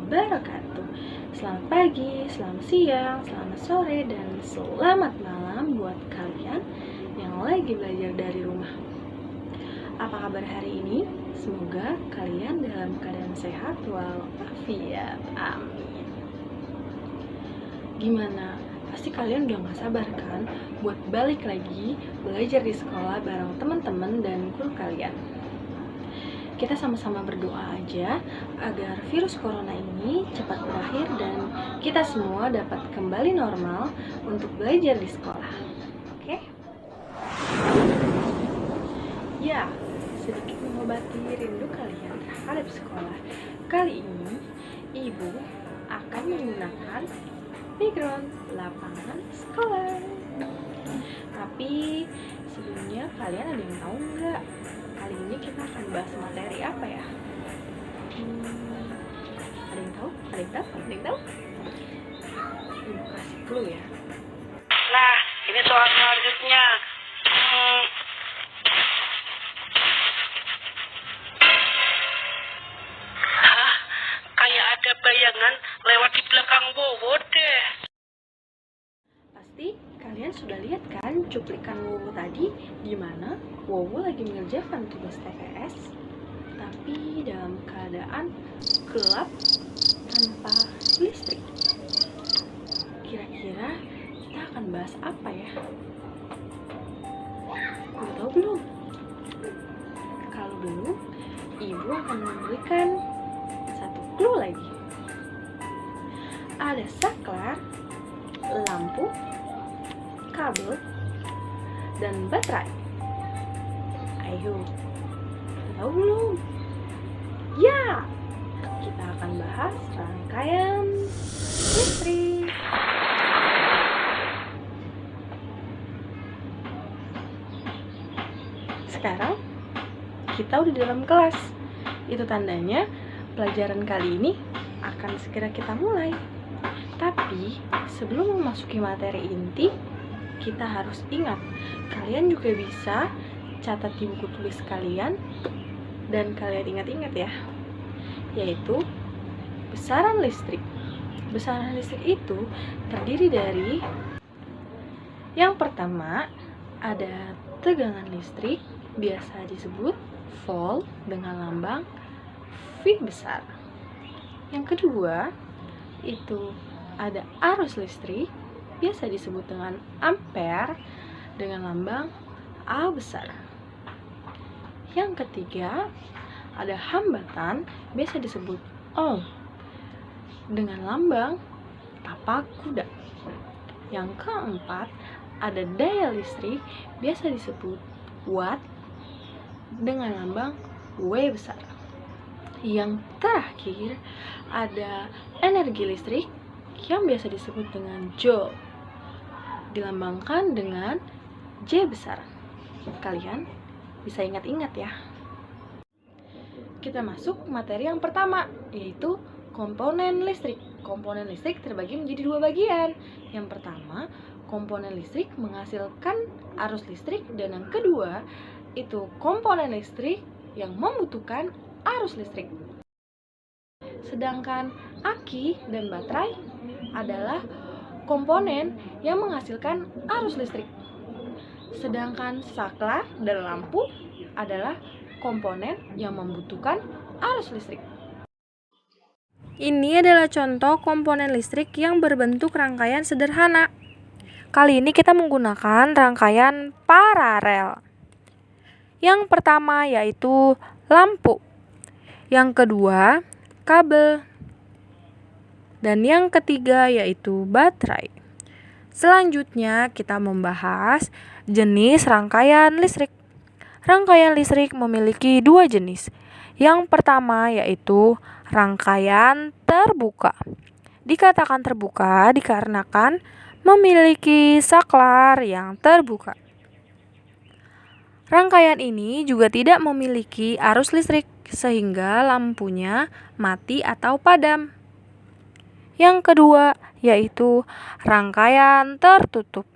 wabarakatuh. Selamat pagi, selamat siang, selamat sore, dan selamat malam buat kalian yang lagi belajar dari rumah. Apa kabar hari ini? Semoga kalian dalam keadaan sehat walafiat. Amin. Gimana? Pasti kalian udah gak sabar kan buat balik lagi belajar di sekolah bareng teman-teman dan guru kalian. Kita sama-sama berdoa aja agar virus corona ini cepat berakhir dan kita semua dapat kembali normal untuk belajar di sekolah. Oke? Ya, sedikit mengobati rindu kalian terhadap sekolah. Kali ini, Ibu akan menggunakan background lapangan sekolah. Tapi sebelumnya kalian ada yang tahu nggak? Kali ini kita akan bahas materi apa ya? Ada yang tahu? Ada yang tahu? Ada yang tahu? Ibu kasih clue ya. Nah, ini soal selanjutnya. Kayak ada bayangan lewat di belakang Wowo deh. Pasti kalian sudah lihat kan cuplikan Wowo tadi, di mana Wowo lagi mengerjakan tugas TPS, tapi dalam keadaan gelap tanpa listrik. Kira-kira kita akan bahas apa ya? Udah tahu belum? Kalau belum, Ibu akan memberikan satu clue lagi. Ada saklar, lampu, kabel, dan baterai. Ayo, udah tahu belum? Ya, kita akan bahas rangkaian listrik. Sekarang kita udah di dalam kelas. Itu tandanya pelajaran kali ini akan segera kita mulai. Tapi sebelum memasuki materi inti, kita harus ingat, kalian juga bisa catat di buku tulis kalian dan kalian ingat-ingat ya, yaitu besaran listrik. Besaran listrik itu terdiri dari yang pertama ada tegangan listrik, biasa disebut volt dengan lambang V besar. Yang kedua itu ada arus listrik, biasa disebut dengan ampere dengan lambang A besar. Yang ketiga ada hambatan, biasa disebut ohm dengan lambang tapak kuda. Yang keempat ada daya listrik, biasa disebut watt dengan lambang W besar. Yang terakhir ada energi listrik yang biasa disebut dengan joule, dilambangkan dengan J besar. Kalian bisa ingat-ingat ya. Kita masuk materi yang pertama, yaitu komponen listrik. Komponen listrik terbagi menjadi dua bagian. Yang pertama, komponen listrik menghasilkan arus listrik, dan yang kedua itu komponen listrik yang membutuhkan arus listrik. Sedangkan aki dan baterai adalah komponen yang menghasilkan arus listrik. Sedangkan saklar dan lampu adalah komponen yang membutuhkan arus listrik. Ini adalah contoh komponen listrik yang berbentuk rangkaian sederhana. Kali ini kita menggunakan rangkaian paralel. Yang pertama yaitu lampu. Yang kedua, kabel. Dan yang ketiga yaitu baterai. Selanjutnya kita membahas jenis rangkaian listrik. Rangkaian listrik memiliki dua jenis. Yang pertama yaitu rangkaian terbuka. Dikatakan terbuka dikarenakan memiliki saklar yang terbuka. Rangkaian ini juga tidak memiliki arus listrik sehingga lampunya mati atau padam. Yang kedua yaitu rangkaian tertutup.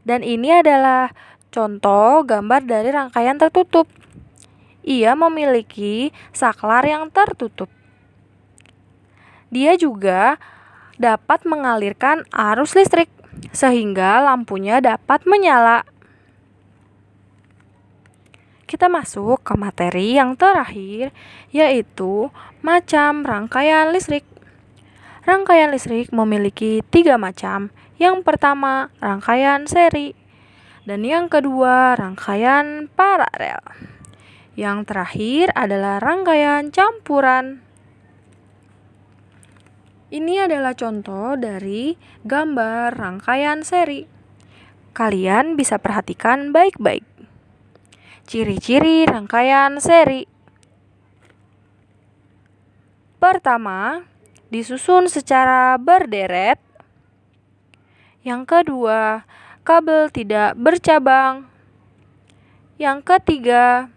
Dan ini adalah contoh gambar dari rangkaian tertutup. Ia memiliki saklar yang tertutup. Dia juga dapat mengalirkan arus listrik sehingga lampunya dapat menyala. Kita masuk ke materi yang terakhir, yaitu macam rangkaian listrik. Rangkaian listrik memiliki 3 macam. Yang pertama, rangkaian seri. Dan yang kedua, rangkaian paralel. Yang terakhir adalah rangkaian campuran. Ini adalah contoh dari gambar rangkaian seri. Kalian bisa perhatikan baik-baik. Ciri-ciri rangkaian seri. Pertama, disusun secara berderet. Yang kedua, kabel tidak bercabang. Yang ketiga,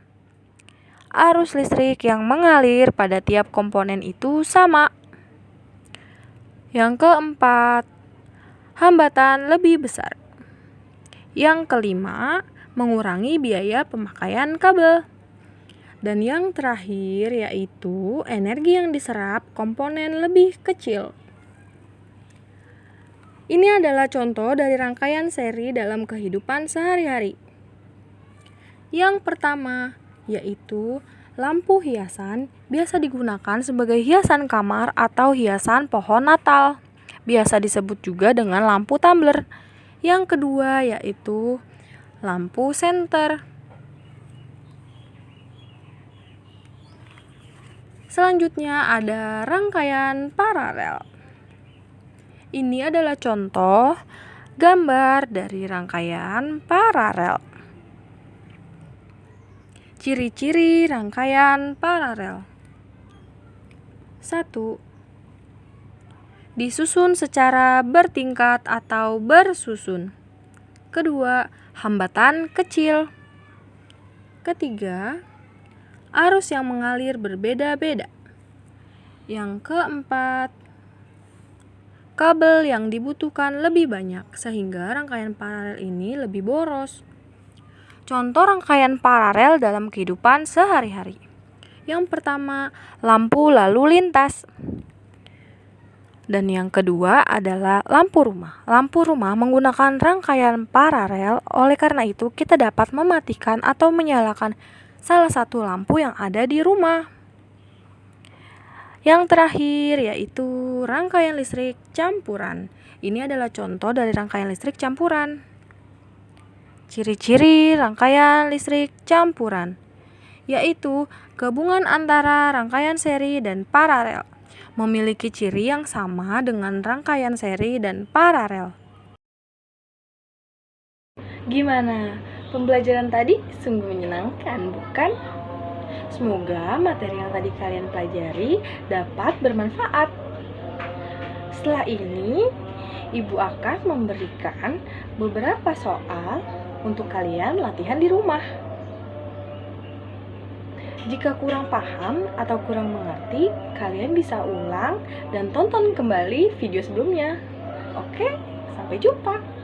arus listrik yang mengalir pada tiap komponen itu sama. Yang keempat, hambatan lebih besar. Yang kelima, mengurangi biaya pemakaian kabel. Dan yang terakhir yaitu energi yang diserap komponen lebih kecil. Ini adalah contoh dari rangkaian seri dalam kehidupan sehari-hari. Yang pertama yaitu lampu hiasan biasa digunakan sebagai hiasan kamar atau hiasan pohon Natal. Biasa disebut juga dengan lampu tumbler. Yang kedua yaitu lampu senter. Selanjutnya ada rangkaian paralel. Ini adalah contoh gambar dari rangkaian paralel. Ciri-ciri rangkaian paralel. 1. Disusun secara bertingkat atau bersusun. Kedua, hambatan kecil. Ketiga, arus yang mengalir berbeda-beda. Yang keempat, kabel yang dibutuhkan lebih banyak sehingga rangkaian paralel ini lebih boros. Contoh rangkaian paralel dalam kehidupan sehari-hari. Yang pertama, lampu lalu lintas. Dan yang kedua adalah lampu rumah. Lampu rumah menggunakan rangkaian paralel, oleh karena itu kita dapat mematikan atau menyalakan salah satu lampu yang ada di rumah. Yang terakhir yaitu rangkaian listrik campuran. Ini adalah contoh dari rangkaian listrik campuran. Ciri-ciri rangkaian listrik campuran yaitu gabungan antara rangkaian seri dan paralel. Memiliki ciri yang sama dengan rangkaian seri dan paralel. Gimana? Pembelajaran tadi sungguh menyenangkan, bukan? Semoga materi yang tadi kalian pelajari dapat bermanfaat. Setelah ini, Ibu akan memberikan beberapa soal untuk kalian latihan di rumah. Jika kurang paham atau kurang mengerti, kalian bisa ulang dan tonton kembali video sebelumnya. Oke, sampai jumpa.